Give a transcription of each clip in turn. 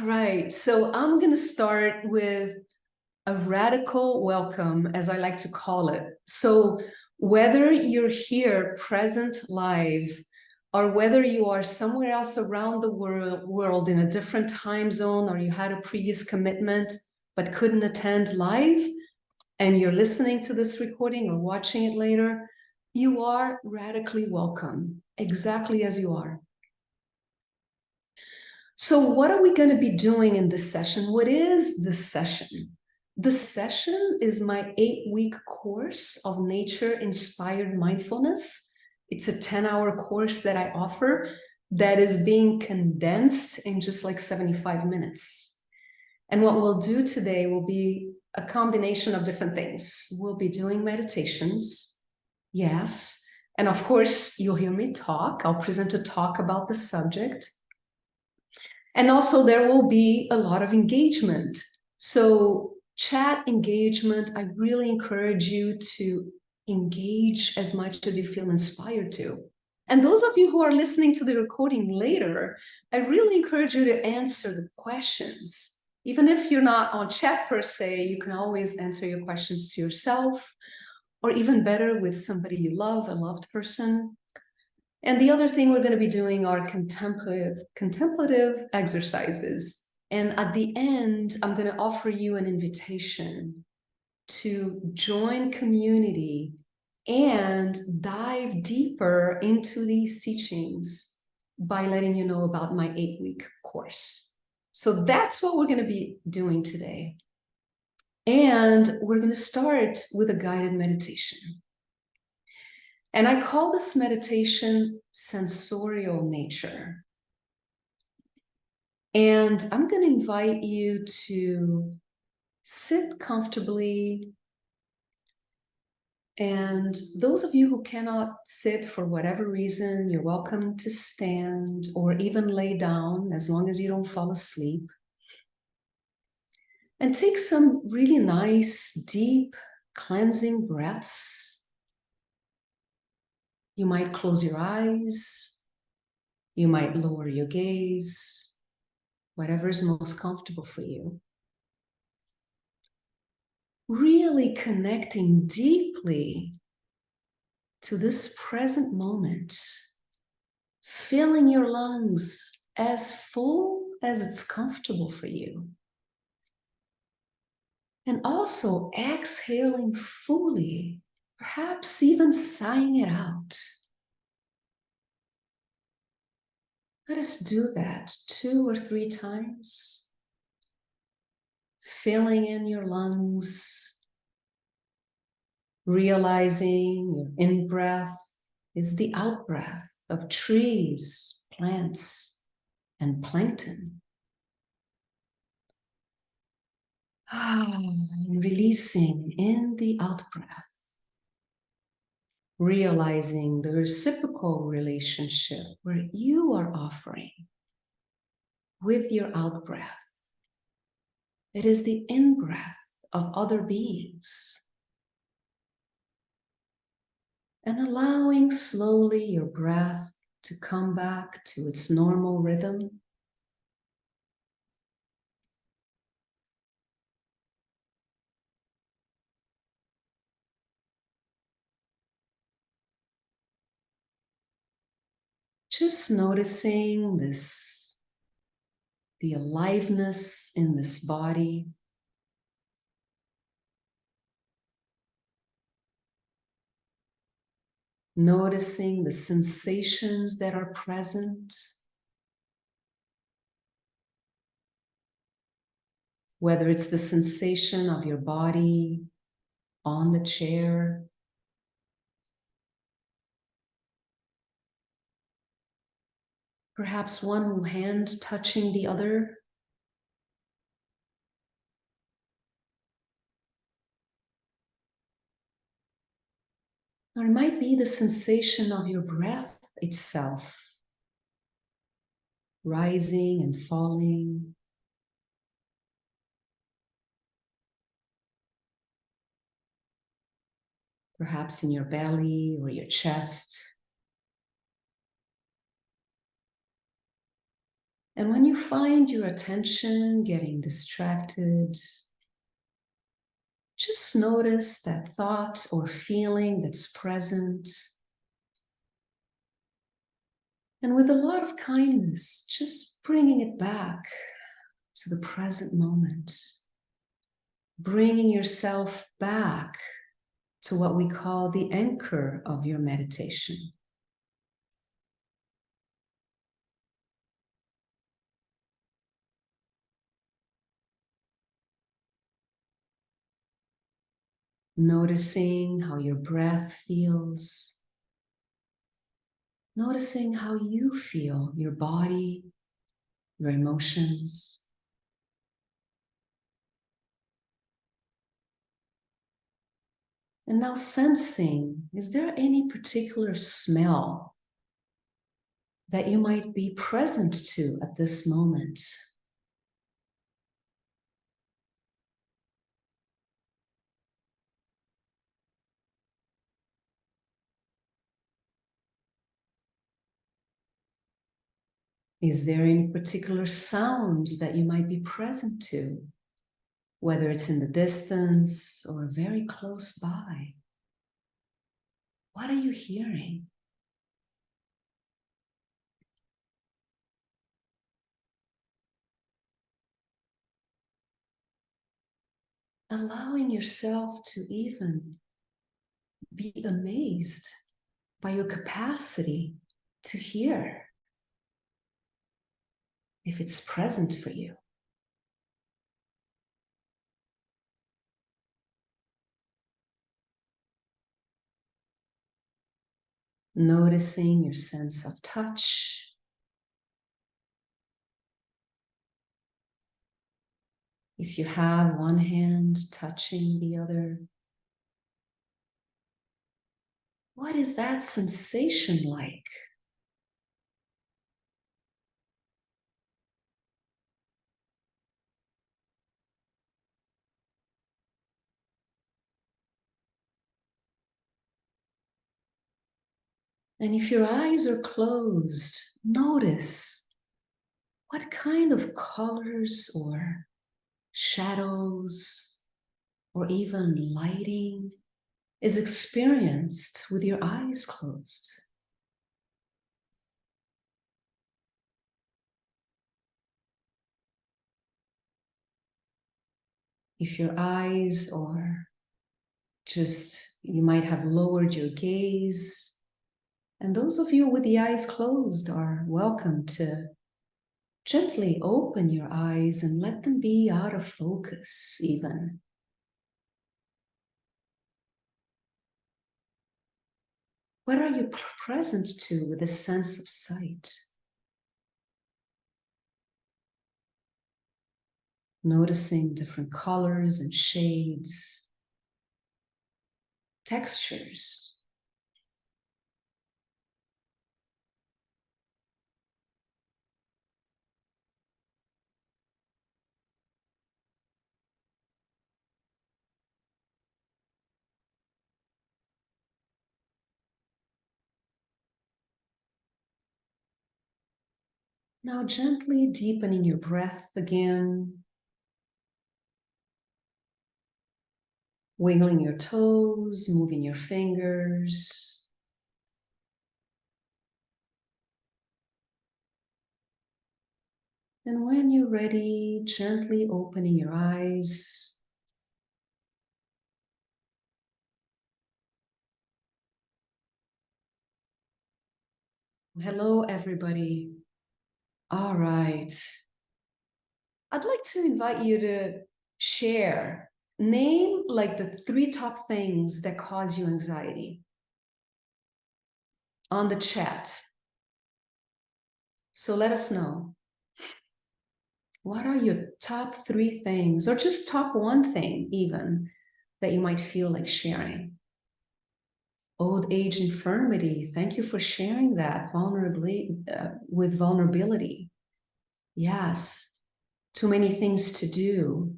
right, so I'm going to start with a radical welcome, as I like to call it. So whether you're here present live, or whether you are somewhere else around the world in a different time zone, or you had a previous commitment but couldn't attend live, and you're listening to this recording or watching it later, you are radically welcome, exactly as you are. So what are we going to be doing in this session? What is this session? The session is my 8-week course of nature-inspired mindfulness. It's a 10-hour course that I offer that is being condensed in just like 75 minutes. And what we'll do today will be a combination of different things. We'll be doing meditations, yes. And of course, you'll hear me talk. I'll present a talk about the subject. And also there will be a lot of engagement. So chat engagement, I really encourage you to engage as much as you feel inspired to. And those of you who are listening to the recording later, I really encourage you to answer the questions. Even if you're not on chat per se, you can always answer your questions to yourself, or even better with somebody you love, a loved person. And the other thing we're going to be doing are contemplative exercises. And at the end, I'm going to offer you an invitation to join community and dive deeper into these teachings by letting you know about my 8-week course. So that's what we're going to be doing today. And we're going to start with a guided meditation. And I call this meditation sensorial nature. And I'm going to invite you to sit comfortably. And those of you who cannot sit for whatever reason, you're welcome to stand or even lay down as long as you don't fall asleep. And take some really nice, deep, cleansing breaths. You might close your eyes. You might lower your gaze, whatever is most comfortable for you. Really connecting deeply to this present moment, filling your lungs as full as it's comfortable for you. And also exhaling fully, perhaps even sighing it out. Let us do that 2 or 3 times. Filling in your lungs, realizing your in-breath is the out-breath of trees, plants, and plankton. And releasing in the out-breath, realizing the reciprocal relationship where you are offering with your out-breath. It is the in-breath of other beings. And allowing slowly your breath to come back to its normal rhythm. Just noticing this, the aliveness in this body. Noticing the sensations that are present. Whether it's the sensation of your body on the chair, perhaps one hand touching the other. Or it might be the sensation of your breath itself, rising and falling. Perhaps in your belly or your chest. And when you find your attention getting distracted, just notice that thought or feeling that's present. And with a lot of kindness, just bringing it back to the present moment, bringing yourself back to what we call the anchor of your meditation. Noticing how your breath feels. Noticing how you feel, your body, your emotions. And now sensing, is there any particular smell that you might be present to at this moment? Is there any particular sound that you might be present to, whether it's in the distance or very close by? What are you hearing? Allowing yourself to even be amazed by your capacity to hear, if it's present for you. Noticing your sense of touch. If you have one hand touching the other, what is that sensation like? And if your eyes are closed, notice what kind of colors or shadows or even lighting is experienced with your eyes closed. If your eyes are just, you might have lowered your gaze. And those of you with the eyes closed are welcome to gently open your eyes and let them be out of focus even. What are you present to with a sense of sight? Noticing different colors and shades, textures. Now gently deepening your breath again, wiggling your toes, moving your fingers. And when you're ready, gently opening your eyes. Hello, everybody. All right. I'd like to invite you to share, name like the 3 top things that cause you anxiety on the chat. So let us know. What are your top 3 things, or just top 1 thing even, that you might feel like sharing? Old age infirmity. Thank you for sharing that with vulnerability. Yes. Too many things to do.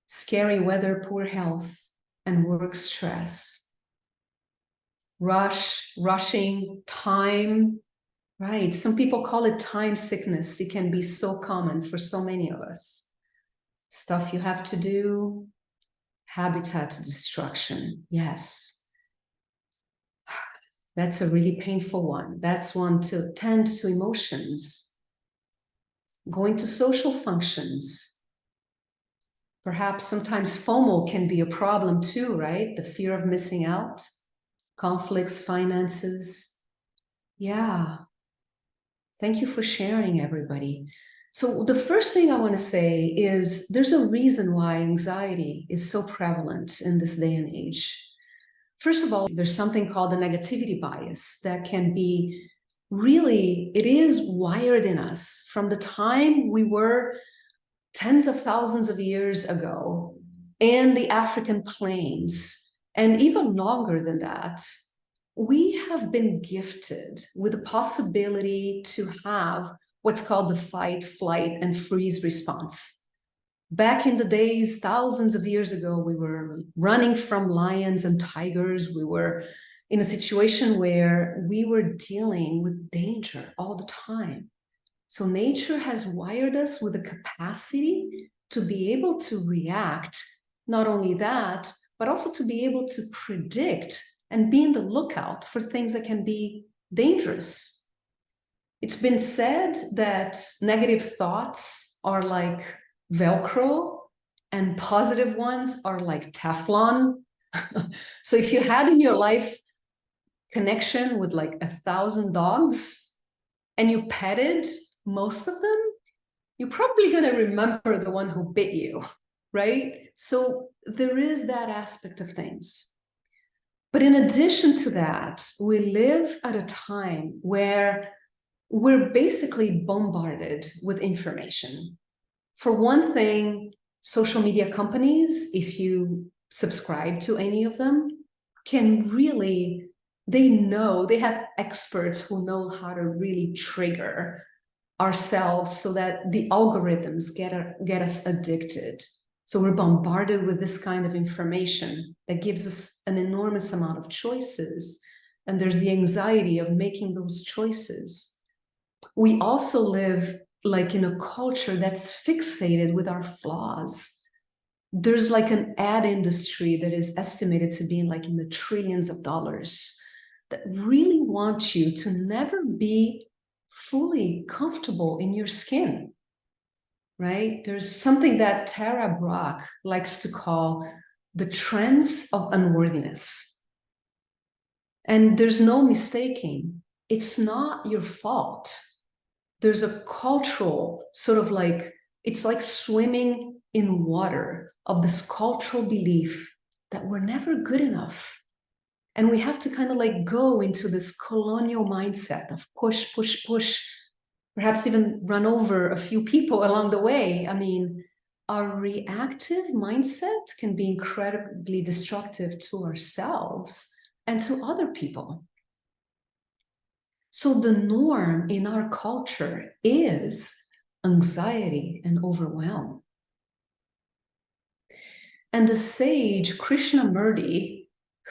Scary weather, poor health, and work stress. Rushing, time, Right. Some people call it time sickness. It can be so common for so many of us. Stuff you have to do, habitat destruction. Yes. That's a really painful one. That's one to tend to emotions. Going to social functions. Perhaps sometimes FOMO can be a problem too, right? The fear of missing out, conflicts, finances. Yeah. Thank you for sharing, everybody. So the first thing I want to say is there's a reason why anxiety is so prevalent in this day and age. First of all, there's something called the negativity bias that can be really, it is wired in us from the time we were tens of thousands of years ago in the African plains, and even longer than that. We have been gifted with the possibility to have what's called the fight, flight, and freeze response. Back in the days, thousands of years ago, we were running from lions and tigers. We were in a situation where we were dealing with danger all the time. So nature has wired us with the capacity to be able to react. Not only that, but also to be able to predict and be in the lookout for things that can be dangerous. It's been said that negative thoughts are like Velcro and positive ones are like Teflon. So if you had in your life connection with like 1,000 dogs and you petted most of them, you're probably going to remember the one who bit you, right? So there is that aspect of things. But in addition to that, we live at a time where we're basically bombarded with information. For one thing, social media companies, if you subscribe to any of them, can really, they have experts who know how to really trigger ourselves so that the algorithms get us addicted. So we're bombarded with this kind of information that gives us an enormous amount of choices. And there's the anxiety of making those choices. We also live like in a culture that's fixated with our flaws. There's like an ad industry that is estimated to be like in the trillions of dollars that really want you to never be fully comfortable in your skin, right? There's something that Tara Brach likes to call the trends of unworthiness. And there's no mistaking, it's not your fault. There's a cultural sort of like, it's like swimming in water of this cultural belief that we're never good enough. And we have to kind of like go into this colonial mindset of push, push, push, perhaps even run over a few people along the way. I mean, our reactive mindset can be incredibly destructive to ourselves and to other people. So the norm in our culture is anxiety and overwhelm. And the sage Krishnamurti,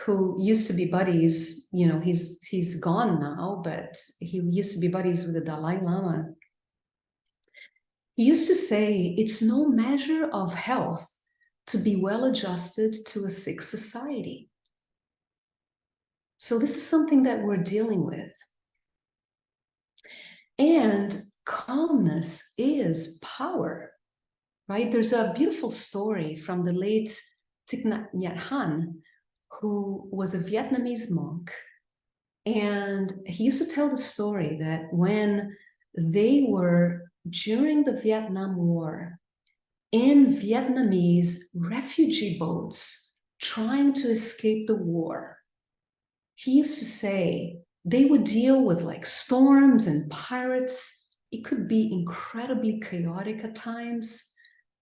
who used to be buddies, you know, he's gone now, but he used to be buddies with the Dalai Lama. He used to say, it's no measure of health to be well adjusted to a sick society. So this is something that we're dealing with. And calmness is power, right? There's a beautiful story from the late Thich Nhat Hanh, who was a Vietnamese monk. And he used to tell the story that when they were during the Vietnam War in Vietnamese refugee boats trying to escape the war, he used to say they would deal with like storms and pirates. It could be incredibly chaotic at times.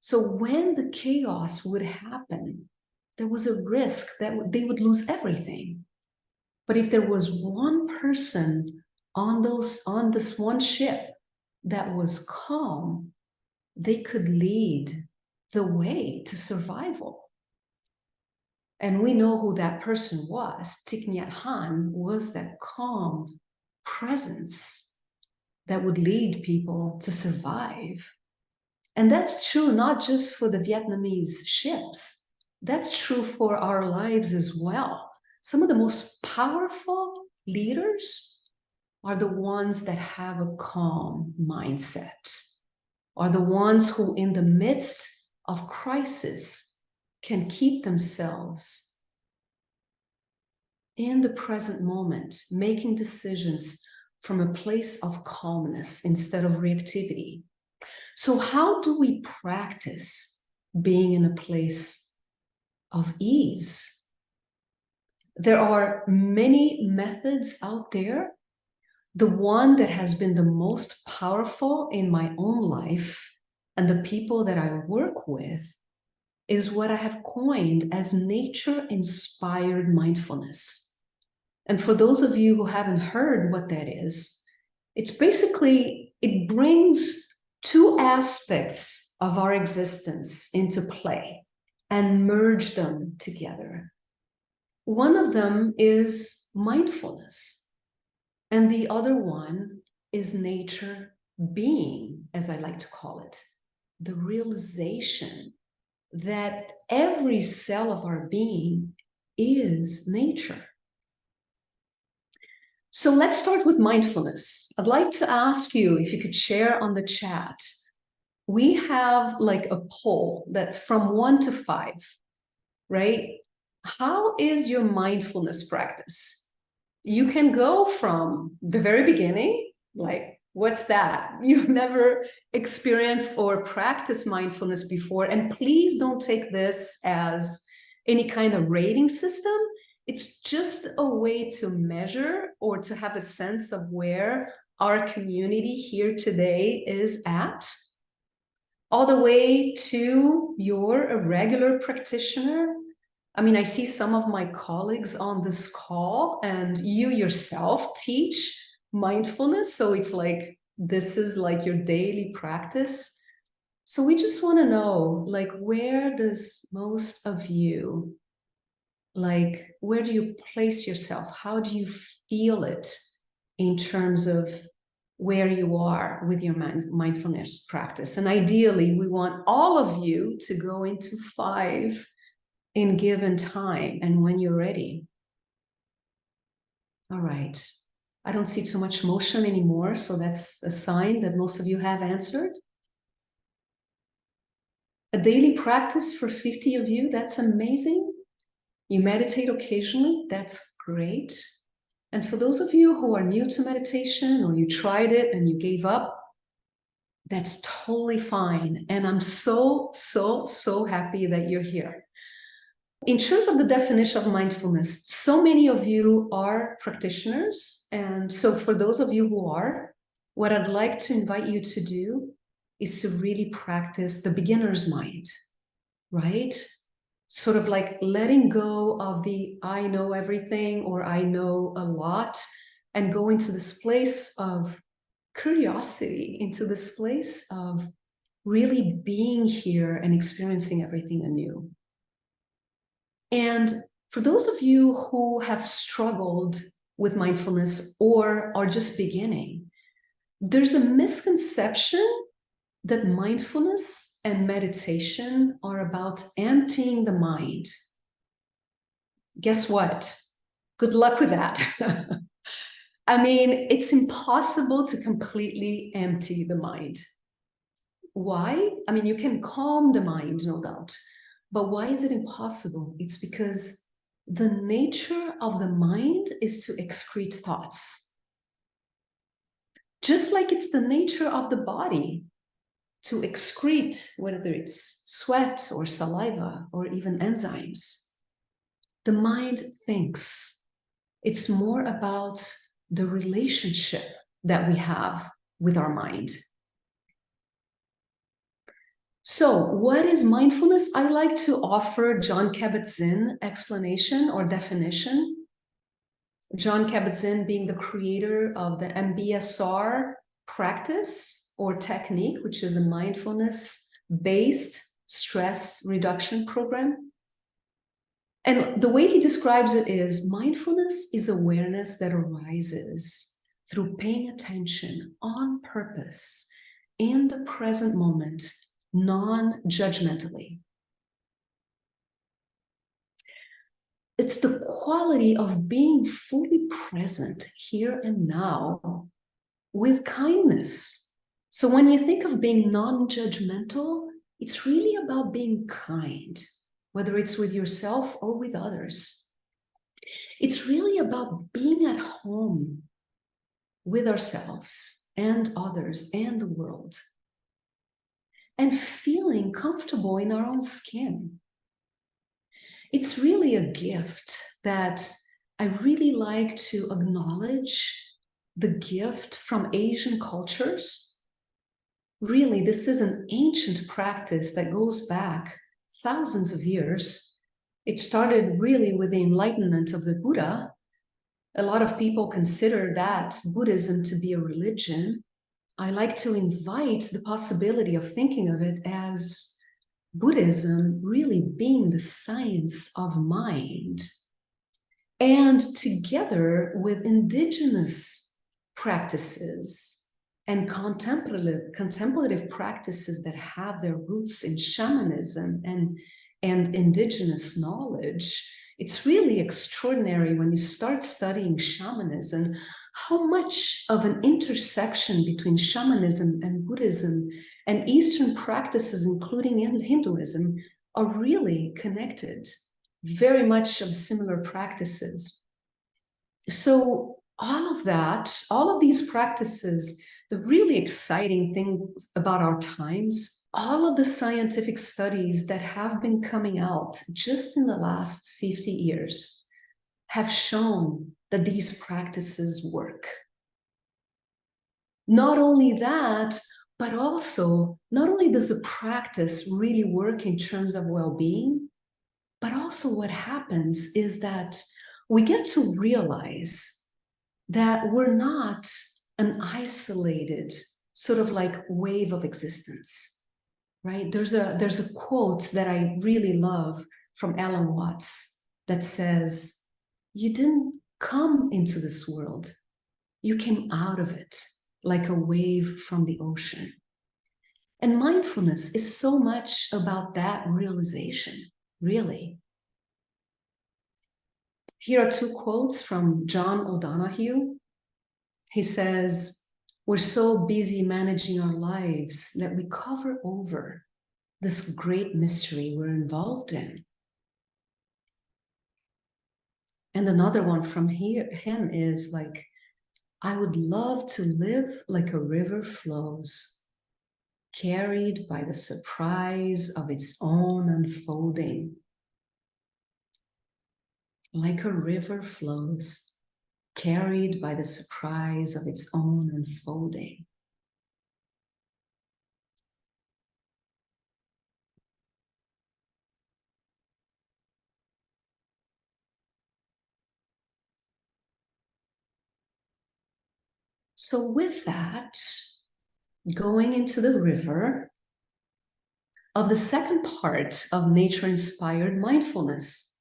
So when the chaos would happen, there was a risk that they would lose everything. But if there was one person on this one ship that was calm, they could lead the way to survival. And we know who that person was. Thich Nhat Hanh was that calm presence. that would lead people to survive. And that's true not just for the Vietnamese ships, that's true for our lives as well. Some of the most powerful leaders are the ones that have a calm mindset, are the ones who, in the midst of crisis, can keep themselves in the present moment, making decisions from a place of calmness instead of reactivity. So, how do we practice being in a place of ease? There are many methods out there. The one that has been the most powerful in my own life and the people that I work with is what I have coined as nature-inspired mindfulness. And for those of you who haven't heard what that is, it's basically, it brings two aspects of our existence into play and merge them together. One of them is mindfulness, and the other one is nature being, as I like to call it, the realization that every cell of our being is nature. So let's start with mindfulness. I'd like to ask you if you could share on the chat. We have like a poll that from 1 to 5, right? How is your mindfulness practice? You can go from the very beginning, like, what's that? You've never experienced or practiced mindfulness before. And please don't take this as any kind of rating system. It's just a way to measure or to have a sense of where our community here today is at, all the way to you're a regular practitioner. I mean, I see some of my colleagues on this call and you yourself teach mindfulness. So it's like, this is like your daily practice. So we just want to know, like, where does most of you, like, where do you place yourself? How do you feel it in terms of where you are with your mindfulness practice? And ideally, we want all of you to go into 5 in given time and when you're ready. All right. I don't see too much motion anymore, so that's a sign that most of you have answered. A daily practice for 50 of you, that's amazing. You meditate occasionally, that's great. And for those of you who are new to meditation or you tried it and you gave up, that's totally fine. And I'm so happy that you're here. In terms of the definition of mindfulness, so many of you are practitioners. And so for those of you who are, what I'd like to invite you to do is to really practice the beginner's mind, right? Sort of like letting go of the I know everything or I know a lot and go into this place of curiosity, into this place of really being here and experiencing everything anew. And for those of you who have struggled with mindfulness or are just beginning, there's a misconception that mindfulness and meditation are about emptying the mind. Guess what? Good luck with that. I mean, it's impossible to completely empty the mind. Why? I mean, you can calm the mind, no doubt. But why is it impossible? It's because the nature of the mind is to excrete thoughts. Just like it's the nature of the body to excrete, whether it's sweat or saliva or even enzymes. The mind thinks. It's more about the relationship that we have with our mind. So what is mindfulness? I like to offer Jon Kabat-Zinn explanation or definition. Jon Kabat-Zinn being the creator of the MBSR practice or technique, which is a mindfulness-based stress reduction program. And the way he describes it is mindfulness is awareness that arises through paying attention on purpose in the present moment, non-judgmentally. It's the quality of being fully present here and now with kindness. So when you think of being non-judgmental, it's really about being kind, whether it's with yourself or with others. It's really about being at home with ourselves and others and the world, and feeling comfortable in our own skin. It's really a gift that I really like to acknowledge, the gift from Asian cultures. Really, this is an ancient practice that goes back thousands of years. It started really with the enlightenment of the Buddha. A lot of people consider that Buddhism to be a religion. I like to invite the possibility of thinking of it as Buddhism really being the science of mind. And together with indigenous practices and contemplative practices that have their roots in shamanism and indigenous knowledge, it's really extraordinary when you start studying shamanism, how much of an intersection between shamanism and Buddhism and Eastern practices, including in Hinduism, are really connected, very much of similar practices. So all of that, all of these practices, the really exciting things about our times, all of the scientific studies that have been coming out just in the last 50 years have shown that these practices work. Not only that, but also, not only does the practice really work in terms of well-being, but also what happens is that we get to realize that we're not an isolated sort of like wave of existence, right? There's a quote that I really love from Alan Watts that says, "You didn't come into this world, you came out of it like a wave from the ocean." And mindfulness is so much about that realization, really. Here are two quotes from John O'Donohue. He says, "We're so busy managing our lives that we cover over this great mystery we're involved in." And another one from him is like, "I would love to live like a river flows, carried by the surprise of its own unfolding." Like a river flows, carried by the surprise of its own unfolding. So with that, going into the river of the second part of nature-inspired mindfulness,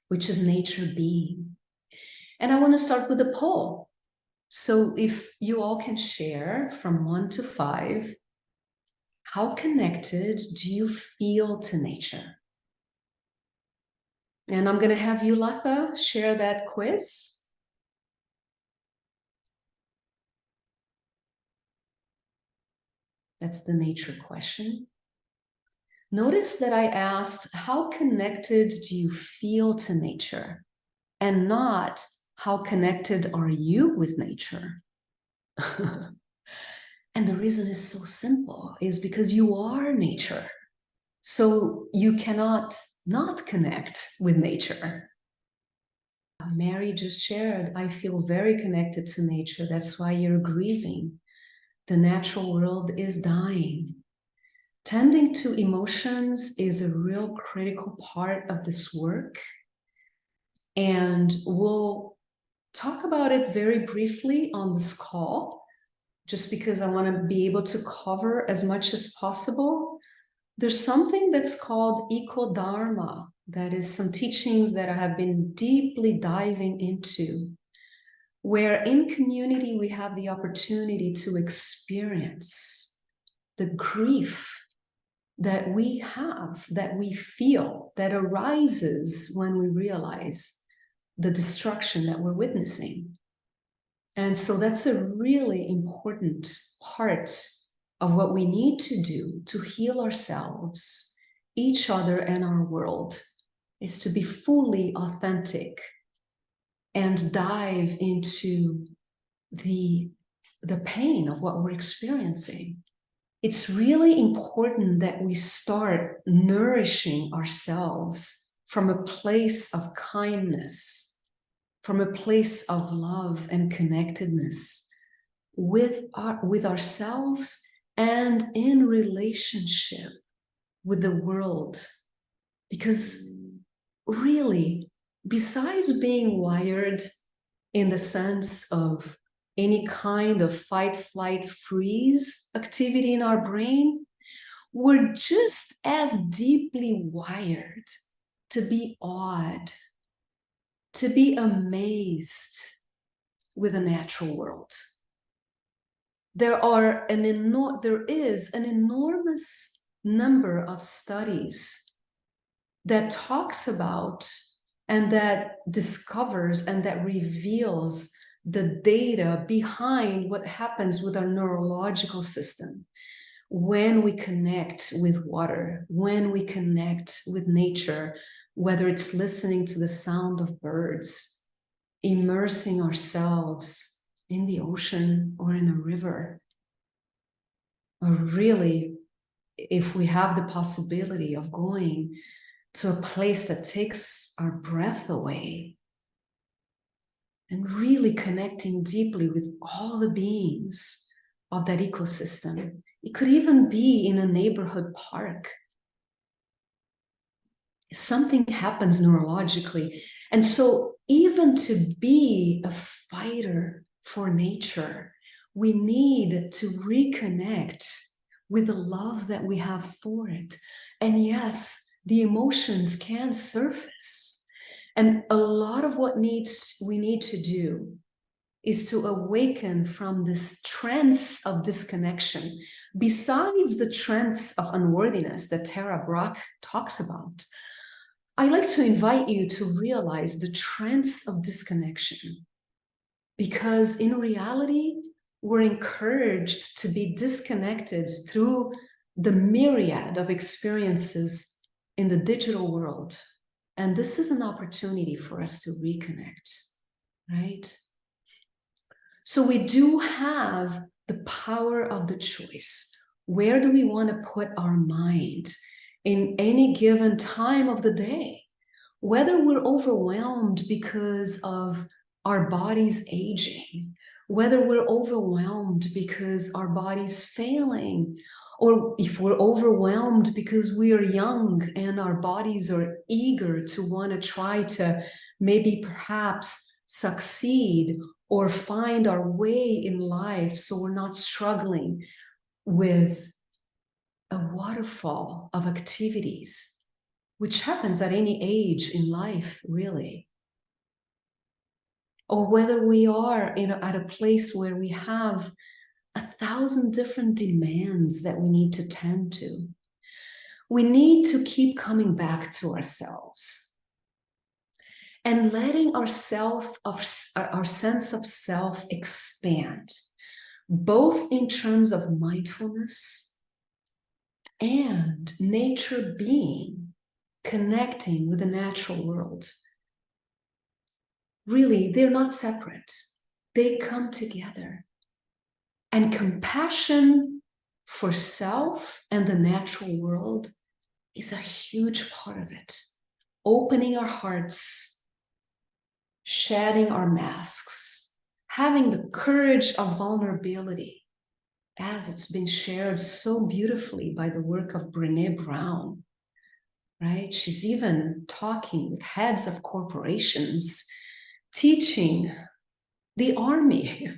which is nature being. And I want to start with a poll. So if you all can share from 1 to 5, how connected do you feel to nature? And I'm going to have you, Latha, share that quiz. That's the nature question. Notice that I asked, how connected do you feel to nature? And not, how connected are you with nature? And the reason is so simple, is because you are nature. So you cannot not connect with nature. Mary just shared, I feel very connected to nature. That's why you're grieving. The natural world is dying. Tending to emotions is a real critical part of this work. And we'll talk about it very briefly on this call, just because I want to be able to cover as much as possible. There's something that's called eco-dharma. That is some teachings that I have been deeply diving into. where in community we have the opportunity to experience the grief that we have, that we feel, that arises when we realize the destruction that we're witnessing. And so that's a really important part of what we need to do to heal ourselves, each other, and our world, is to be fully authentic and dive into the pain of what we're experiencing. It's really important that we start nourishing ourselves from a place of kindness, from a place of love and connectedness with ourselves and in relationship with the world. Because really, besides being wired in the sense of any kind of fight, flight, freeze activity in our brain, we're just as deeply wired to be awed, to be amazed with the natural world. There is an enormous number of studies that talks about and that discovers and that reveals the data behind what happens with our neurological system when we connect with water, when we connect with nature, whether it's listening to the sound of birds, immersing ourselves in the ocean or in a river, or really, if we have the possibility of going to a place that takes our breath away and really connecting deeply with all the beings of that ecosystem. It could even be in a neighborhood park. Something happens neurologically. And so even to be a fighter for nature, we need to reconnect with the love that we have for it. And yes, the emotions can surface. And a lot of what we need to do is to awaken from this trance of disconnection, besides the trance of unworthiness that Tara Brach talks about. I like to invite you to realize the trance of disconnection, because in reality, we're encouraged to be disconnected through the myriad of experiences in the digital world. And this is an opportunity for us to reconnect, right? So we do have the power of the choice. Where do we want to put our mind in any given time of the day? Whether we're overwhelmed because of our body's aging, whether we're overwhelmed because our body's failing, or if we're overwhelmed because we are young and our bodies are eager to want to try to maybe perhaps succeed or find our way in life so we're not struggling with a waterfall of activities, which happens at any age in life, really. Or whether we are at a place where we have 1,000 different demands that we need to tend to. We need to keep coming back to ourselves and letting our sense of self expand, both in terms of mindfulness and nature being, connecting with the natural world. Really, they're not separate. They come together. And compassion for self and the natural world is a huge part of it. Opening our hearts, shedding our masks, having the courage of vulnerability, as it's been shared so beautifully by the work of Brené Brown, right? She's even talking with heads of corporations, teaching the army.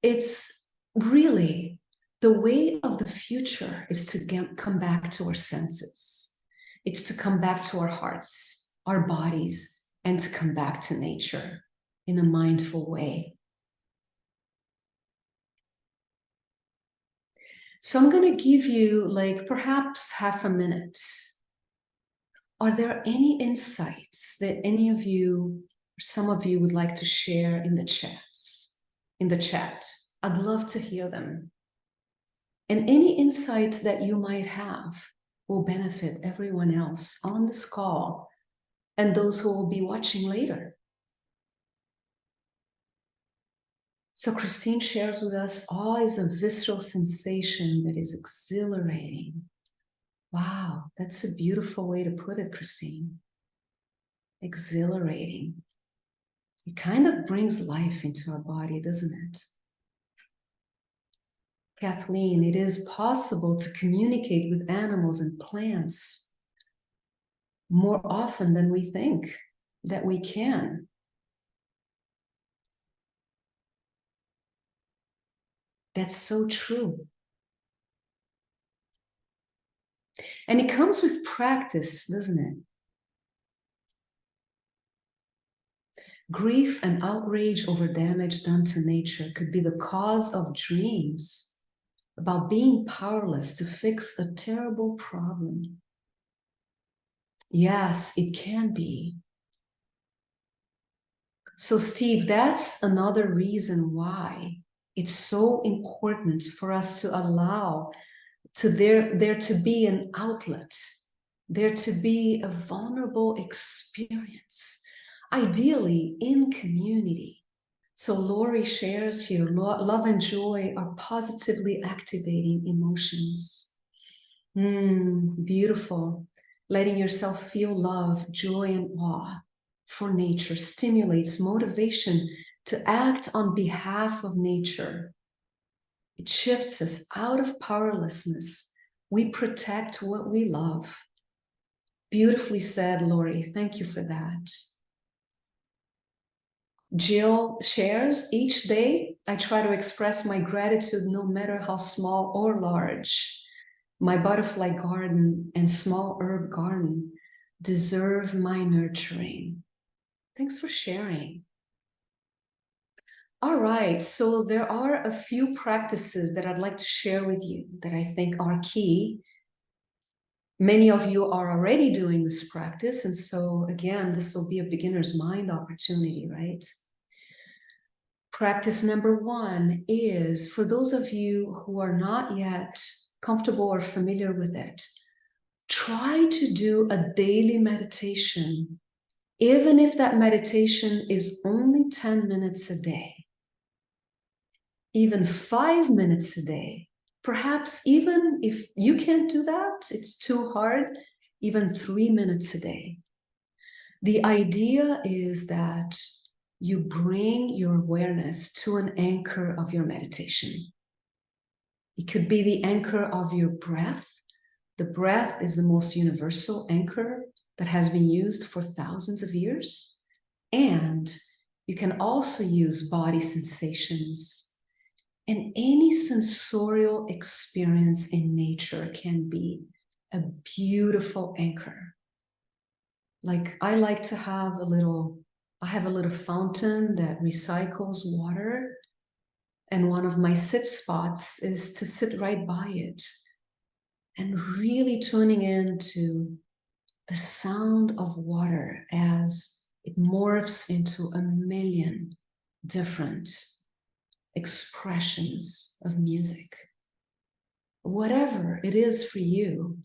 It's really the way of the future is to come back to our senses. It's to come back to our hearts, our bodies, and to come back to nature in a mindful way. So I'm going to give you like perhaps half a minute. Are there any insights that any of you, or some of you would like to share in the chat? I'd love to hear them. And any insight that you might have will benefit everyone else on this call and those who will be watching later. So Christine shares with us, awe is a visceral sensation that is exhilarating. Wow, that's a beautiful way to put it, Christine. Exhilarating. It kind of brings life into our body, doesn't it? Kathleen, it is possible to communicate with animals and plants more often than we think that we can. That's so true. And it comes with practice, doesn't it? Grief and outrage over damage done to nature could be the cause of dreams about being powerless to fix a terrible problem. Yes, it can be. So, Steve, that's another reason why it's so important for us to allow there to be an outlet, there to be a vulnerable experience, ideally in community. So Lori shares here, love and joy are positively activating emotions. Beautiful. Letting yourself feel love, joy, and awe for nature stimulates motivation to act on behalf of nature. It shifts us out of powerlessness. We protect what we love. Beautifully said, Lori. Thank you for that. Jill shares, each day I try to express my gratitude no matter how small or large. My butterfly garden and small herb garden deserve my nurturing. Thanks for sharing. All right, so there are a few practices that I'd like to share with you that I think are key. Many of you are already doing this practice, and so again, this will be a beginner's mind opportunity, right? Practice number one is, for those of you who are not yet comfortable or familiar with it, try to do a daily meditation, even if that meditation is only 10 minutes a day, even 5 minutes a day. Perhaps even if you can't do that, it's too hard, even 3 minutes a day. The idea is that you bring your awareness to an anchor of your meditation. It could be the anchor of your breath. The breath is the most universal anchor that has been used for thousands of years. And you can also use body sensations. And any sensorial experience in nature can be a beautiful anchor. Like I like to have I have a little fountain that recycles water. And one of my sit spots is to sit right by it and really tuning into the sound of water as it morphs into a million different expressions of music. Whatever it is for you,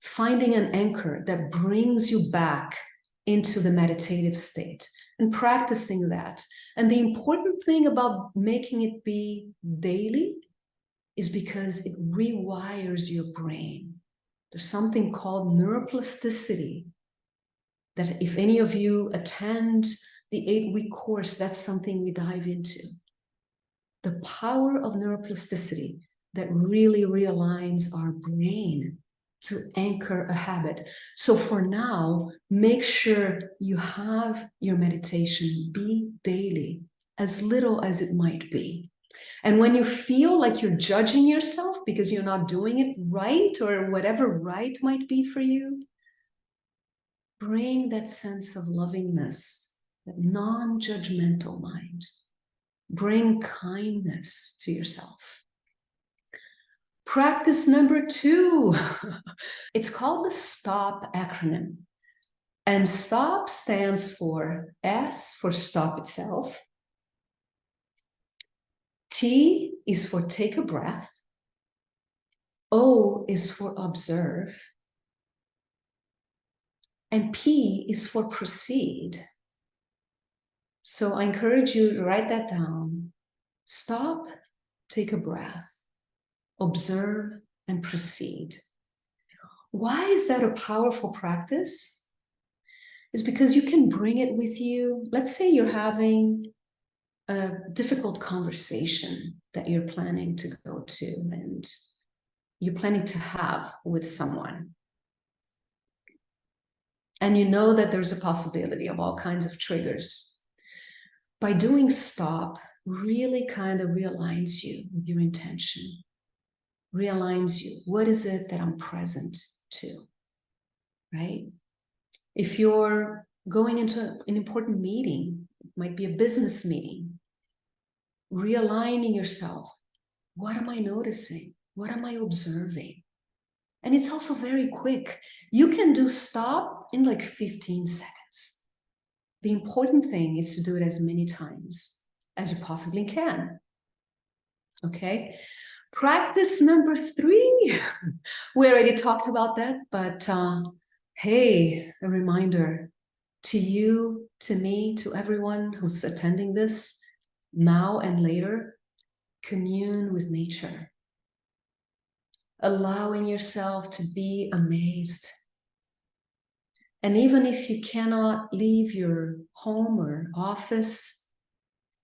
finding an anchor that brings you back into the meditative state and practicing that. And the important thing about making it be daily is because it rewires your brain. There's something called neuroplasticity that if any of you attend the 8-week course, that's something we dive into. The power of neuroplasticity that really realigns our brain to anchor a habit. So for now, make sure you have your meditation be daily, as little as it might be. And when you feel like you're judging yourself because you're not doing it right, or whatever right might be for you, bring that sense of lovingness, that non-judgmental mind. Bring kindness to yourself. Practice number 2. It's called the STOP acronym. And STOP stands for S for stop itself. T is for take a breath. O is for observe. And P is for proceed. So I encourage you to write that down. Stop, take a breath, observe, and proceed. Why is that a powerful practice? It's because you can bring it with you. Let's say you're having a difficult conversation that you're planning to go to and you're planning to have with someone. And you know that there's a possibility of all kinds of triggers. By doing stop, really kind of realigns you with your intention, realigns you. What is it that I'm present to, right? If you're going into an important meeting, it might be a business meeting, realigning yourself. What am I noticing? What am I observing? And it's also very quick. You can do stop in like 15 seconds. The important thing is to do it as many times as you possibly can. Okay? Practice number 3. We already talked about that, but hey, a reminder to you, to me, to everyone who's attending this now and later, commune with nature. Allowing yourself to be amazed. And even if you cannot leave your home or office,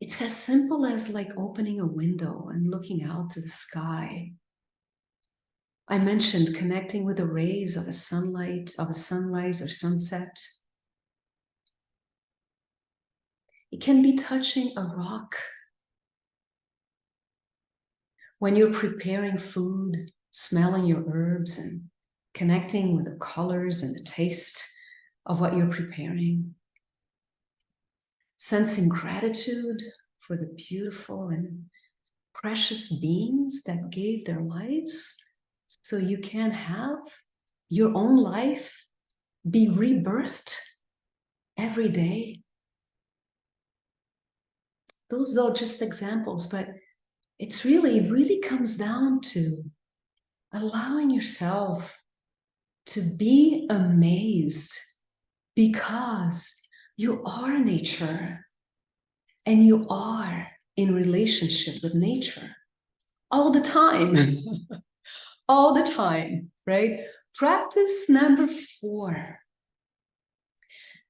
it's as simple as like opening a window and looking out to the sky. I mentioned connecting with the rays of a sunlight, of a sunrise or sunset. It can be touching a rock. When you're preparing food, smelling your herbs and connecting with the colors and the taste of what you're preparing. Sensing gratitude for the beautiful and precious beings that gave their lives so you can have your own life be rebirthed every day. Those are just examples, but it really comes down to allowing yourself to be amazed because you are nature and you are in relationship with nature all the time. All the time, right? Practice number 4.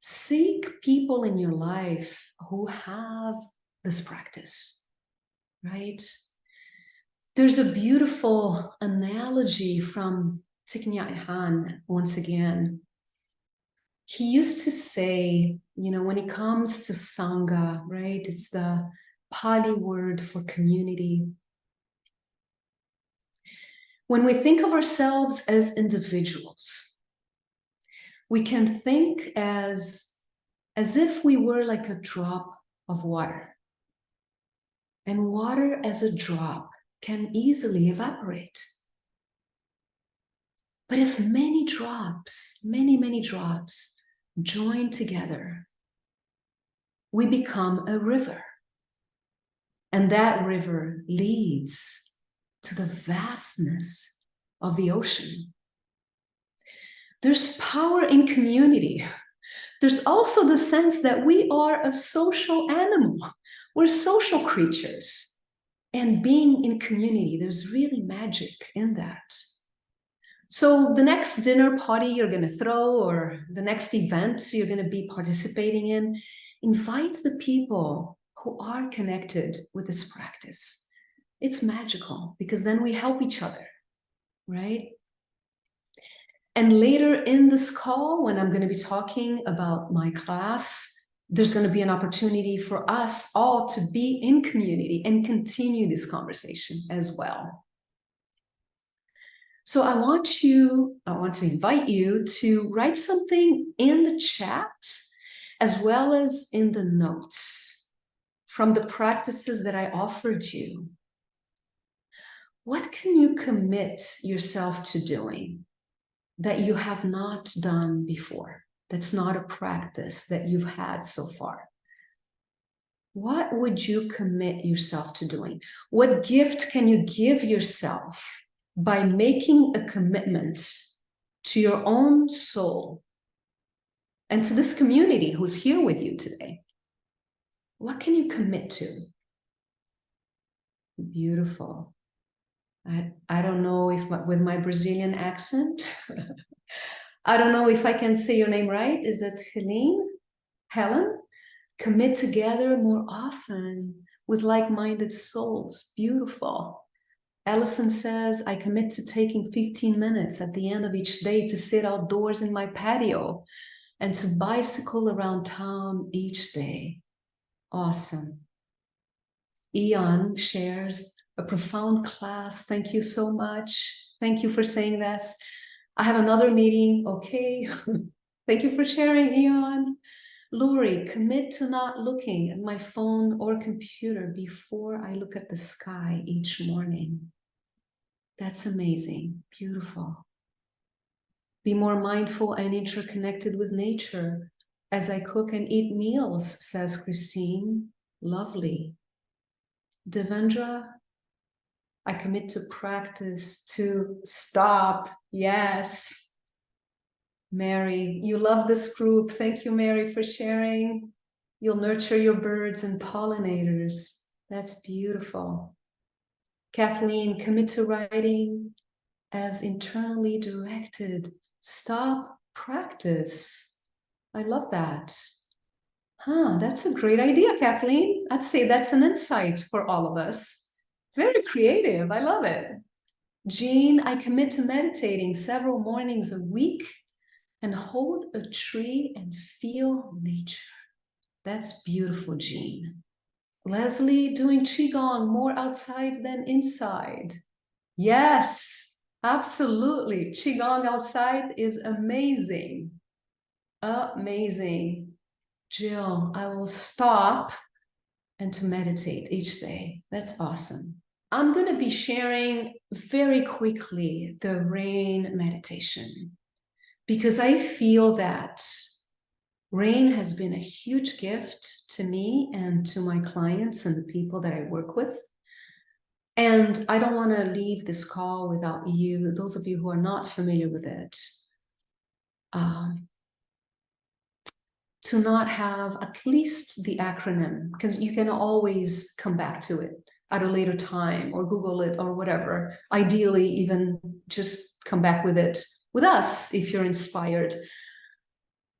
Seek people in your life who have this practice, right? There's a beautiful analogy from Thich Nhat Hanh, once again. He used to say, when it comes to Sangha, right? It's the Pali word for community. When we think of ourselves as individuals, we can think as if we were like a drop of water. And water as a drop can easily evaporate. But if many drops, many drops join together, we become a river. And that river leads to the vastness of the ocean. There's power in community. There's also the sense that we are a social animal. We're social creatures. And being in community, there's really magic in that. So the next dinner party you're going to throw or the next event you're going to be participating in, invite the people who are connected with this practice. It's magical because then we help each other, right? And later in this call, when I'm going to be talking about my class, there's going to be an opportunity for us all to be in community and continue this conversation as well. So I want to invite you to write something in the chat as well as in the notes from the practices that I offered you. What can you commit yourself to doing that you have not done before? That's not a practice that you've had so far. What would you commit yourself to doing? What gift can you give yourself by making a commitment to your own soul and to this community who's here with you today? What can you commit to? Beautiful. I don't know if with my Brazilian accent, I don't know if I can say your name right. Is it Helene? Helen? Commit together more often with like-minded souls. Beautiful. Allison says, I commit to taking 15 minutes at the end of each day to sit outdoors in my patio and to bicycle around town each day. Awesome. Eon shares a profound class. Thank you so much. Thank you for saying that. I have another meeting. Okay. Thank you for sharing, Eon. Lori, commit to not looking at my phone or computer before I look at the sky each morning. That's amazing. Beautiful. Be more mindful and interconnected with nature as I cook and eat meals, says Christine. Lovely. Devendra, I commit to practice to stop. Yes. Mary, you love this group. Thank you, Mary, for sharing. You'll nurture your birds and pollinators. That's beautiful. Kathleen, commit to writing as internally directed. Stop practice. I love that. That's a great idea, Kathleen. I'd say that's an insight for all of us. Very creative. I love it. Jean, I commit to meditating several mornings a week and hold a tree and feel nature. That's beautiful, Jean. Leslie, doing Qigong more outside than inside. Yes, absolutely. Qigong outside is amazing. Amazing. Jill, I will stop and to meditate each day. That's awesome. I'm going to be sharing very quickly the rain meditation because I feel that rain has been a huge gift to me and to my clients and the people that I work with. And I don't want to leave this call without you, those of you who are not familiar with it, to not have at least the acronym, because you can always come back to it at a later time or Google it or whatever. Ideally, even just come back with it with us if you're inspired.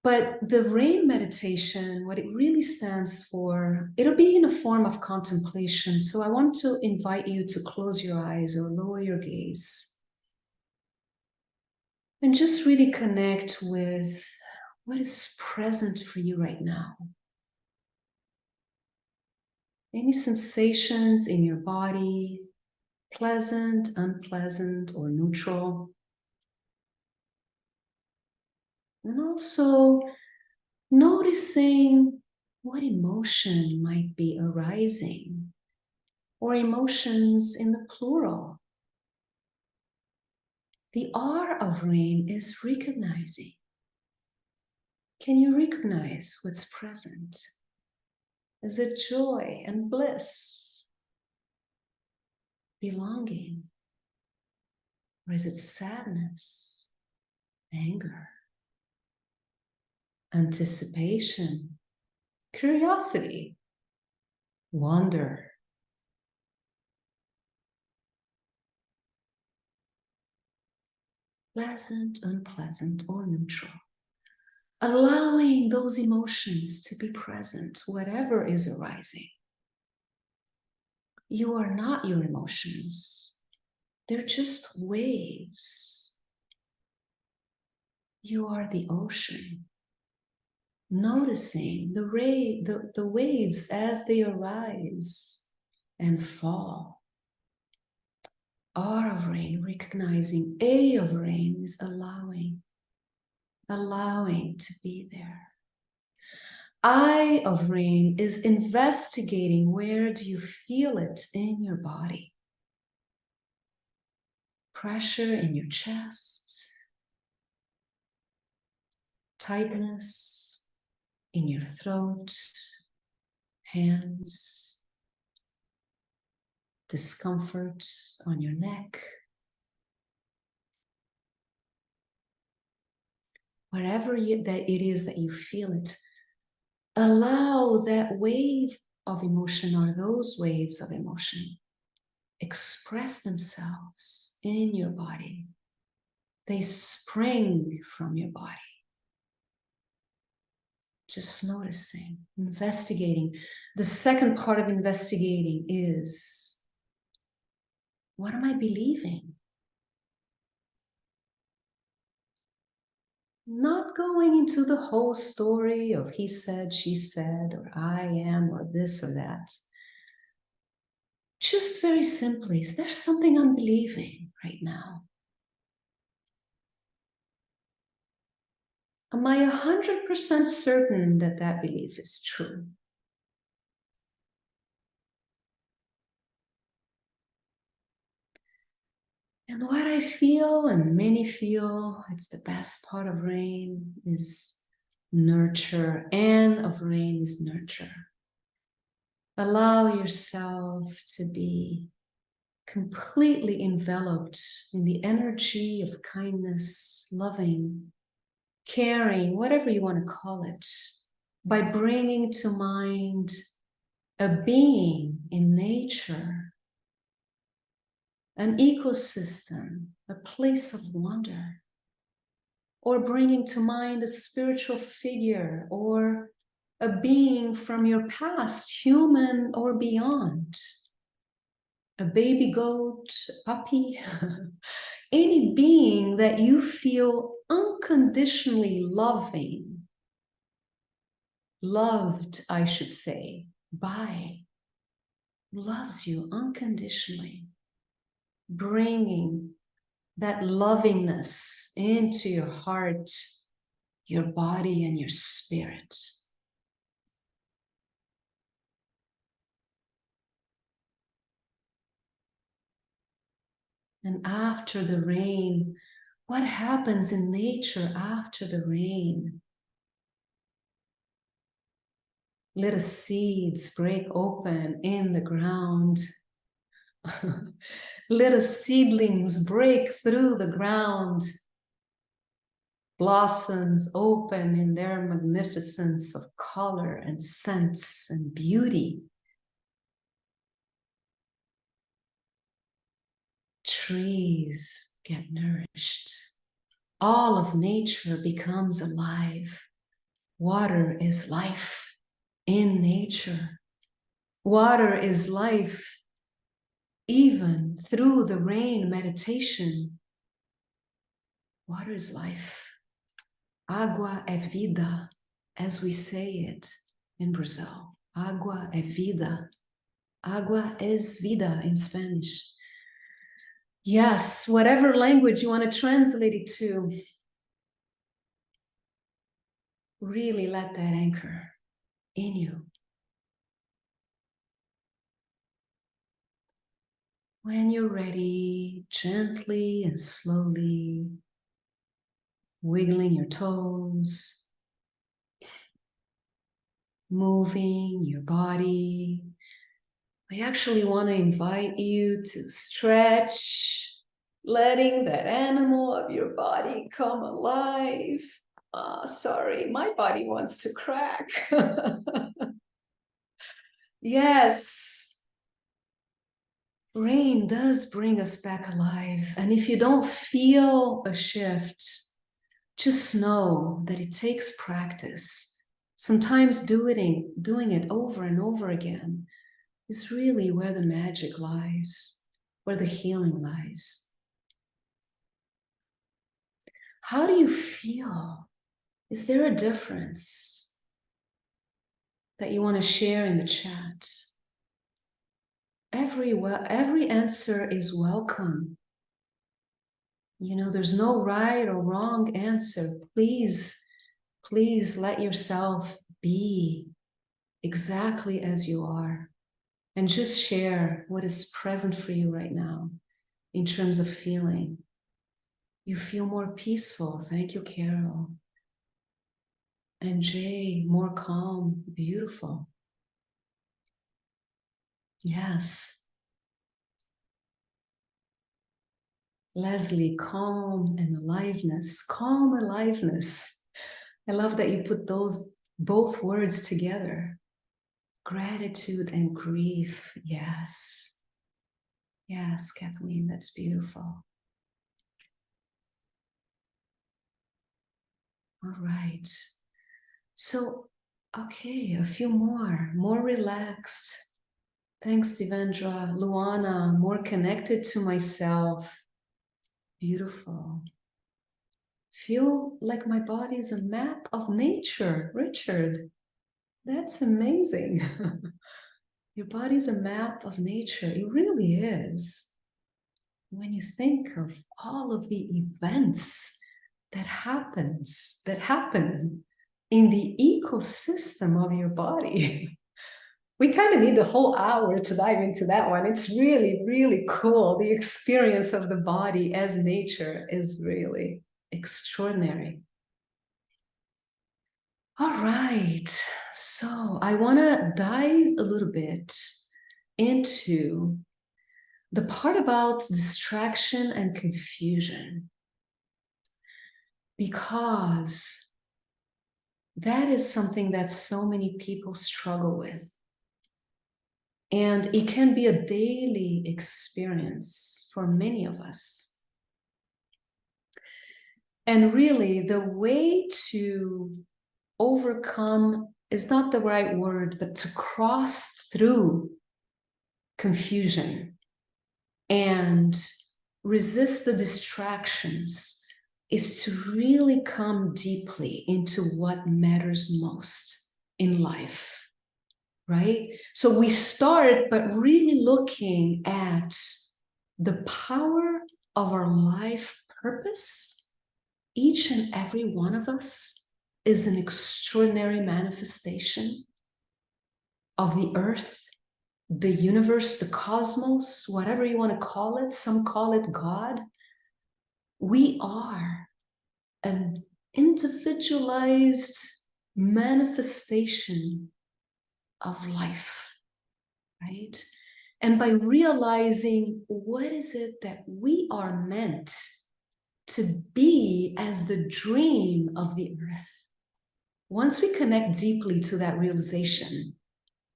But the rain meditation, what it really stands for, it'll be in a form of contemplation. So I want to invite you to close your eyes or lower your gaze and just really connect with what is present for you right now. Any sensations in your body, pleasant, unpleasant, or neutral. And also noticing what emotion might be arising, or emotions in the plural. The R of rain is recognizing. Can you recognize what's present? Is it joy and bliss? Belonging? Or is it sadness, anger, anticipation, curiosity, wonder? Pleasant, unpleasant, or neutral. Allowing those emotions to be present, whatever is arising. You are not your emotions. They're just waves. You are the ocean. Noticing the waves as they arise and fall. R of rain, recognizing. A of rain is allowing to be there. I of rain is investigating, where do you feel it in your body? pressure in your chest, tightness in your throat, hands, discomfort on your neck. Wherever that it is that you feel it, allow that wave of emotion or those waves of emotion express themselves in your body. They spring from your body. Just noticing, investigating. The second part of investigating is, what am I believing? Not going into the whole story of he said, she said, or I am, or this or that. Just very simply, is there something I'm believing right now? Am I 100% certain that that belief is true? And what I feel, and many feel, it's the best part of rain, is nurture, and of rain is nurture. Allow yourself to be completely enveloped in the energy of kindness, loving, caring, whatever you want to call it, by bringing to mind a being in nature, an ecosystem, a place of wonder, or bringing to mind a spiritual figure or a being from your past, human or beyond, a baby goat, a puppy, any being that you feel unconditionally loved, I should say, by, loves you unconditionally, bringing that lovingness into your heart, your body, and your spirit. And after the rain, what happens in nature after the rain? Little seeds break open in the ground. Little seedlings break through the ground. Blossoms open in their magnificence of color and scents and beauty. Trees get nourished. All of nature becomes alive. Water is life in nature. Water is life even through the rain meditation. Water is life. Água é vida, as we say it in Brazil. Água é vida. Agua es vida in Spanish. Yes, whatever language you want to translate it to, really let that anchor in you. When you're ready, gently and slowly, wiggling your toes, moving your body. I actually want to invite you to stretch, letting that animal of your body come alive. Sorry, my body wants to crack. Yes, rain does bring us back alive. And if you don't feel a shift, just know that it takes practice. Sometimes doing it over and over again is really where the magic lies, where the healing lies. How do you feel? Is there a difference that you want to share in the chat? Every answer is welcome. You know, there's no right or wrong answer. Please let yourself be exactly as you are and just share what is present for you right now in terms of feeling. You feel more peaceful. Thank you, Carol. And Jay, more calm. Beautiful. Yes. Leslie, calm and aliveness. Calm aliveness. I love that you put those both words together. Gratitude and grief. Yes. Yes, Kathleen, that's beautiful. All right. So, okay, a few more relaxed. Thanks, Devendra. Luana, more connected to myself. Beautiful. Feel like my body is a map of nature. Richard, that's amazing. Your body's a map of nature. It really is. When you think of all of the events that happen in the ecosystem of your body. We kind of need the whole hour to dive into that one. It's really, really cool. The experience of the body as nature is really extraordinary. All right. So I want to dive a little bit into the part about distraction and confusion, because that is something that so many people struggle with. And it can be a daily experience for many of us. And really, the way to overcome is not the right word, but to cross through confusion and resist the distractions is to really come deeply into what matters most in life, right? So we start, but really looking at the power of our life purpose. Each and every one of us is an extraordinary manifestation of the earth, the universe, the cosmos, whatever you want to call it. Some call it God. We are an individualized manifestation of life, right? And by realizing what is it that we are meant to be as the dream of the earth, once we connect deeply to that realization,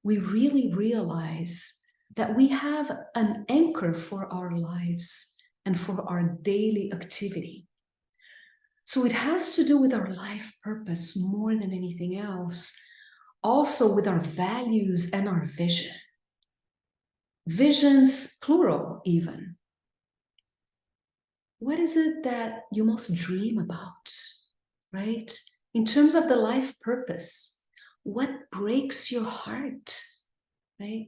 we really realize that we have an anchor for our lives and for our daily activity. So it has to do with our life purpose more than anything else, also with our values and our vision. Visions, plural even. What is it that you most dream about, right? In terms of the life purpose, what breaks your heart, right?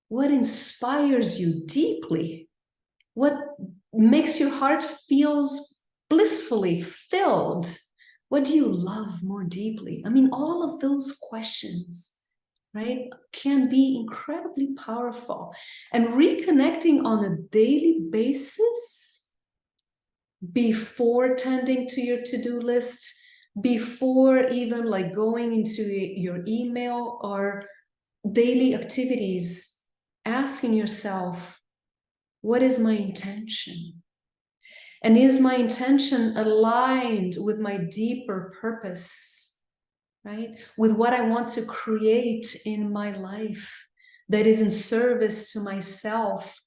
What inspires you deeply? What makes your heart feels blissfully filled? What do you love more deeply? I mean, all of those questions, right, can be incredibly powerful. And reconnecting on a daily basis before tending to your to-do list, before even like going into your email or daily activities, asking yourself, what is my intention? And is my intention aligned with my deeper purpose, right? With what I want to create in my life that is in service to myself,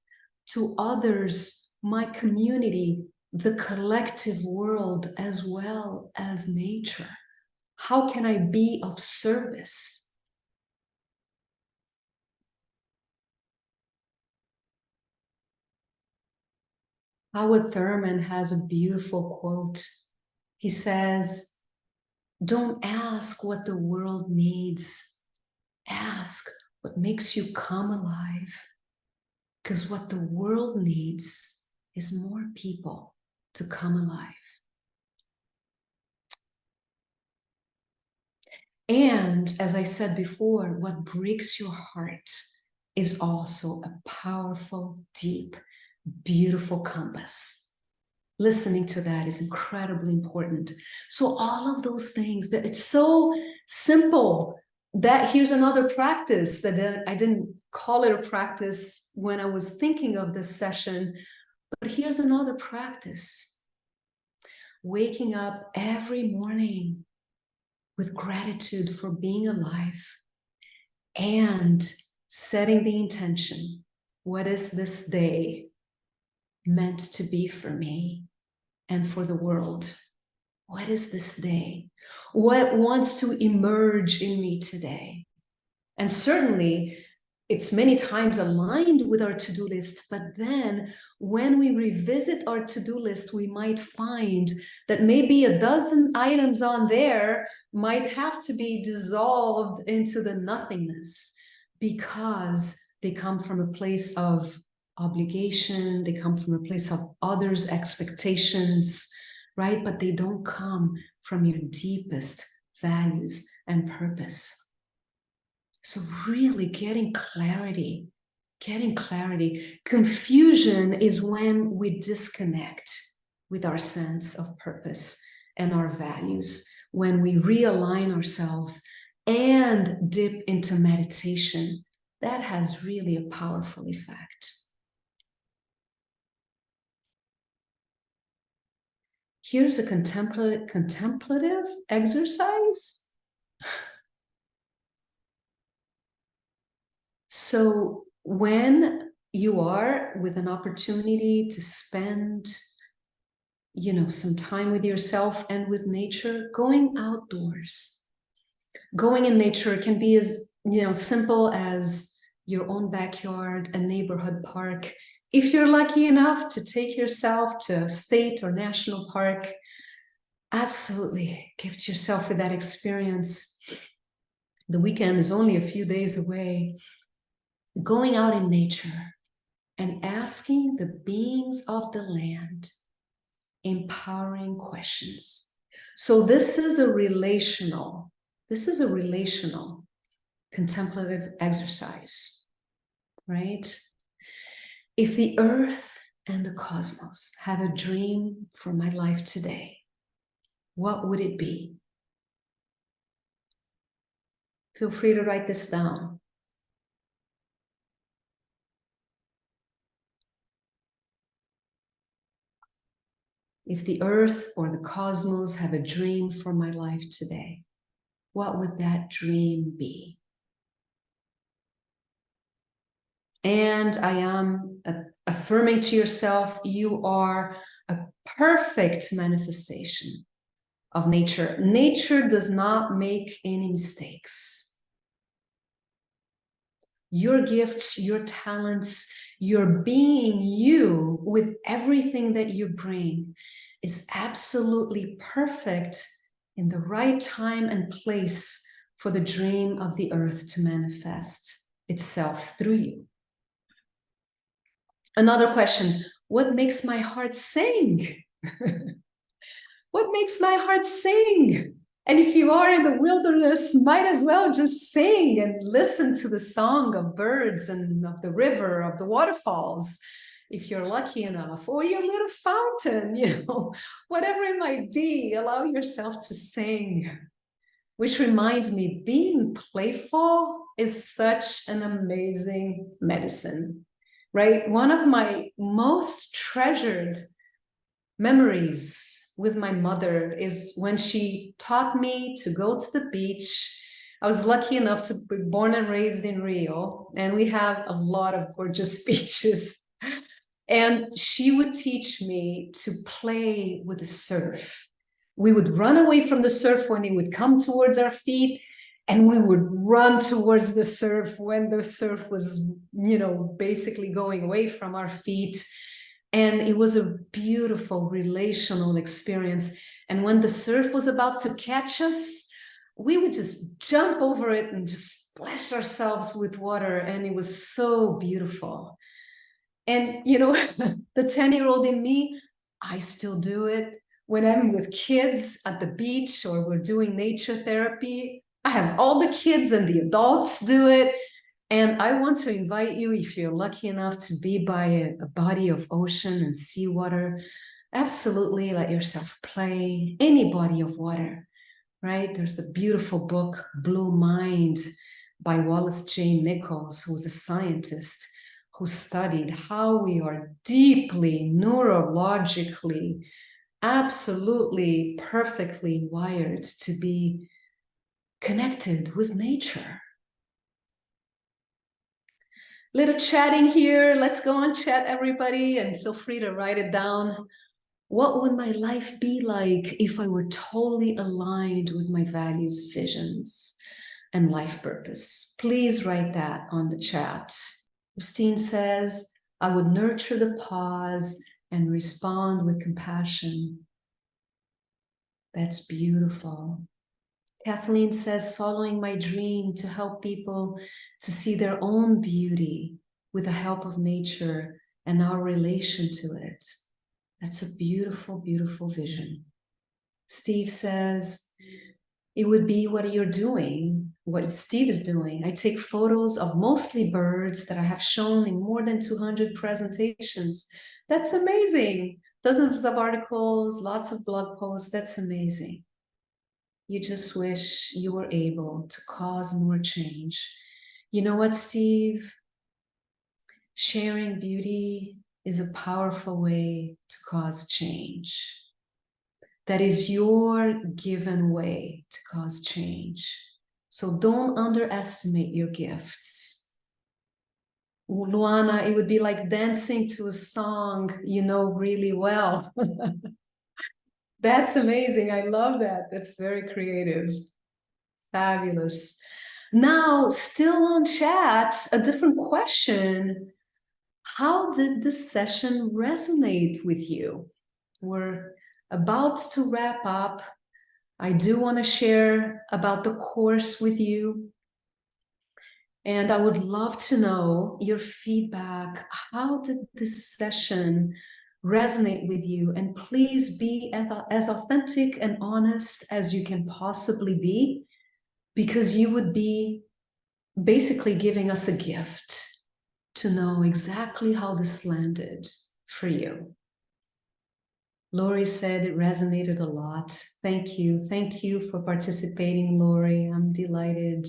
to others, my community, the collective world, as well as nature? How can I be of service? Howard Thurman has a beautiful quote. He says, don't ask what the world needs. Ask what makes you come alive. Because what the world needs is more people to come alive. And as I said before, what breaks your heart is also a powerful, deep beautiful compass. Listening to that is incredibly important. So all of those things, that it's so simple. That here's another practice that I didn't call it a practice when I was thinking of this session, but here's another practice. Waking up every morning with gratitude for being alive and setting the intention. What is this day meant to be for me and for the world? What is this day? What wants to emerge in me today? And certainly, it's many times aligned with our to-do list, but then when we revisit our to-do list, we might find that maybe a dozen items on there might have to be dissolved into the nothingness because they come from a place of obligation, they come from a place of others' expectations, right? But they don't come from your deepest values and purpose. So really getting clarity. Confusion is when we disconnect with our sense of purpose and our values, when we realign ourselves and dip into meditation. That has really a powerful effect. Here's a contemplative exercise. So when you are with an opportunity to spend, some time with yourself and with nature, going outdoors, going in nature can be as, simple as your own backyard, a neighborhood park. If you're lucky enough to take yourself to a state or national park, absolutely gift yourself with that experience. The weekend is only a few days away. Going out in nature and asking the beings of the land empowering questions. So this is a relational contemplative exercise, right? If the earth and the cosmos have a dream for my life today, what would it be? Feel free to write this down. If the earth or the cosmos have a dream for my life today, what would that dream be? And I am affirming to yourself, you are a perfect manifestation of nature. Nature does not make any mistakes. Your gifts, your talents, your being you with everything that you bring is absolutely perfect in the right time and place for the dream of the earth to manifest itself through you. Another question, what makes my heart sing? What makes my heart sing? And if you are in the wilderness, might as well just sing and listen to the song of birds and of the river, of the waterfalls, if you're lucky enough, or your little fountain, whatever it might be, allow yourself to sing. Which reminds me, being playful is such an amazing medicine, right? One of my most treasured memories with my mother is when she taught me to go to the beach. I was lucky enough to be born and raised in Rio, and we have a lot of gorgeous beaches. And she would teach me to play with the surf. We would run away from the surf when it would come towards our feet, and we would run towards the surf when the surf was, basically going away from our feet. And it was a beautiful relational experience. And when the surf was about to catch us, we would just jump over it and just splash ourselves with water. And it was so beautiful. And, the 10-year-old in me, I still do it. When I'm with kids at the beach or we're doing nature therapy, I have all the kids and the adults do it. And I want to invite you, if you're lucky enough to be by a body of ocean and seawater, absolutely let yourself play any body of water, right? There's the beautiful book, Blue Mind, by Wallace J. Nichols, who was a scientist who studied how we are deeply neurologically, absolutely perfectly wired to be connected with nature. Little chatting here. Let's go on chat, everybody, and feel free to write it down. What would my life be like if I were totally aligned with my values, visions, and life purpose? Please write that on the chat. Christine says, I would nurture the pause and respond with compassion. That's beautiful. Kathleen says, following my dream to help people to see their own beauty with the help of nature and our relation to it. That's a beautiful, beautiful vision. Steve says, it would be what you're doing, what Steve is doing. I take photos of mostly birds that I have shown in more than 200 presentations. That's amazing. Dozens of articles, lots of blog posts. That's amazing. You just wish you were able to cause more change. You know what, Steve? Sharing beauty is a powerful way to cause change. That is your given way to cause change. So don't underestimate your gifts. Luana, it would be like dancing to a song you know really well. That's amazing. I love that. That's very creative. Fabulous. Now, still on chat, a different question. How did this session resonate with you? We're about to wrap up. I do want to share about the course with you. And I would love to know your feedback. How did this session resonate with you? And please be as authentic and honest as you can possibly be, because you would be basically giving us a gift to know exactly how this landed for you. Lori said it resonated a lot. Thank you. Thank you for participating, Lori. I'm delighted.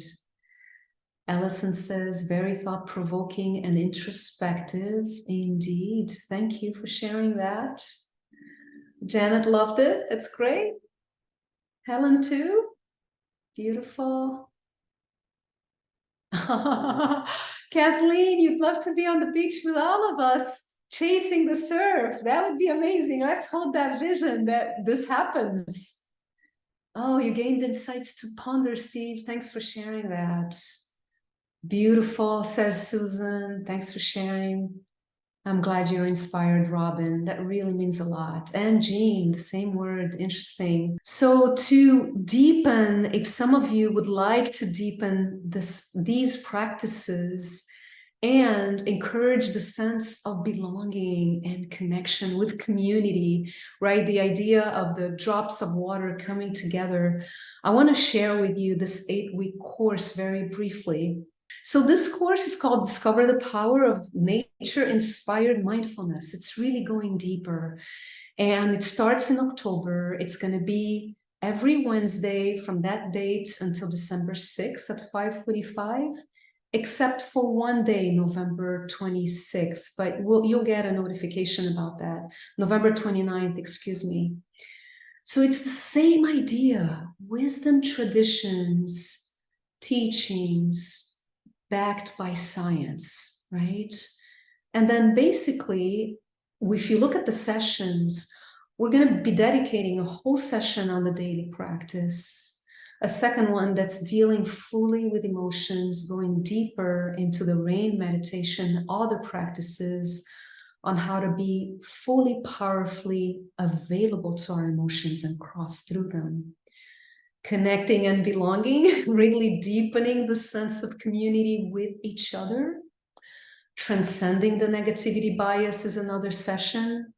Ellison says, very thought-provoking and introspective. Indeed. Thank you for sharing that. Janet loved it. That's great. Helen too. Beautiful. Kathleen, you'd love to be on the beach with all of us, chasing the surf. That would be amazing. Let's hold that vision that this happens. Oh, you gained insights to ponder, Steve. Thanks for sharing that. Beautiful, says Susan. Thanks for sharing. I'm glad you're inspired, Robin. That really means a lot. And Jean, the same word, interesting. So to deepen, if some of you would like to deepen these practices and encourage the sense of belonging and connection with community, right? The idea of the drops of water coming together. I want to share with you this 8-week course very briefly. So this course is called Discover the Power of Nature-Inspired Mindfulness. It's really going deeper. And it starts in October. It's going to be every Wednesday from that date until December 6th at 5:45, except for one day, November 26th. But you'll get a notification about that. November 29th, excuse me. So it's the same idea, wisdom traditions, teachings, backed by science, right? And then basically, if you look at the sessions, we're going to be dedicating a whole session on the daily practice, a second one that's dealing fully with emotions, going deeper into the rain meditation, other practices on how to be fully, powerfully available to our emotions and cross through them. Connecting and belonging, really deepening the sense of community with each other. Transcending the negativity bias is another session.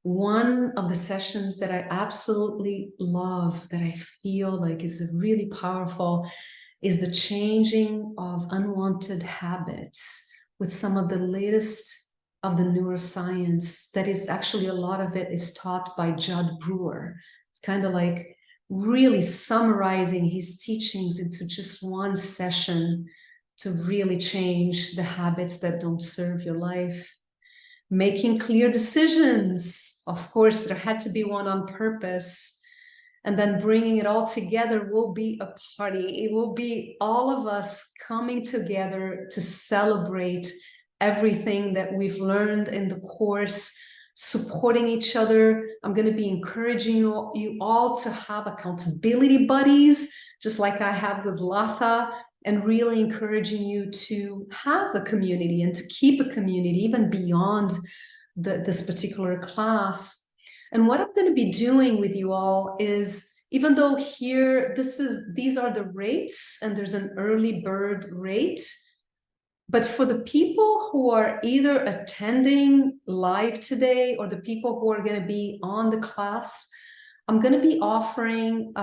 One of the sessions that I absolutely love, that I feel like is really powerful, is the changing of unwanted habits with some of the latest of the neuroscience. That is actually, a lot of it is taught by Judd Brewer. It's kind of like really summarizing his teachings into just one session to really change the habits that don't serve your life. Making clear decisions. Of course, there had to be one on purpose. And then bringing it all together will be a party. It will be all of us coming together to celebrate everything that we've learned in the course, supporting each other. I'm going to be encouraging you all to have accountability buddies, just like I have with Latha, and really encouraging you to have a community and to keep a community even beyond this particular class. And what I'm going to be doing with you all is, even though here, these are the rates and there's an early bird rate, but for the people who are either attending live today or the people who are going to be on the class, I'm going to be offering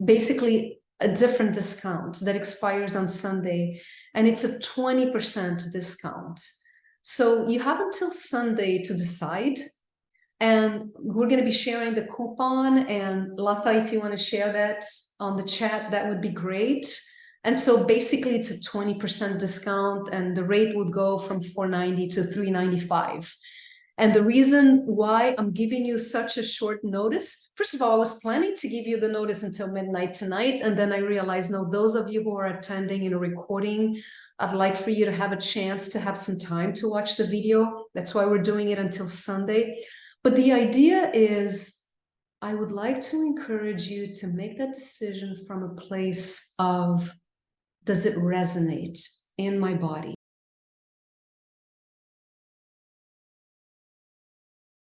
basically a different discount that expires on Sunday, and it's a 20% discount. So you have until Sunday to decide. And we're going to be sharing the coupon. And Latha, if you want to share that on the chat, that would be great. And so basically it's a 20% discount, and the rate would go from $490 to $395. And the reason why I'm giving you such a short notice, first of all, I was planning to give you the notice until midnight tonight. And then I realized, no, those of you who are attending in a recording, I'd like for you to have a chance to have some time to watch the video. That's why we're doing it until Sunday. But the idea is, I would like to encourage you to make that decision from a place of, does it resonate in my body?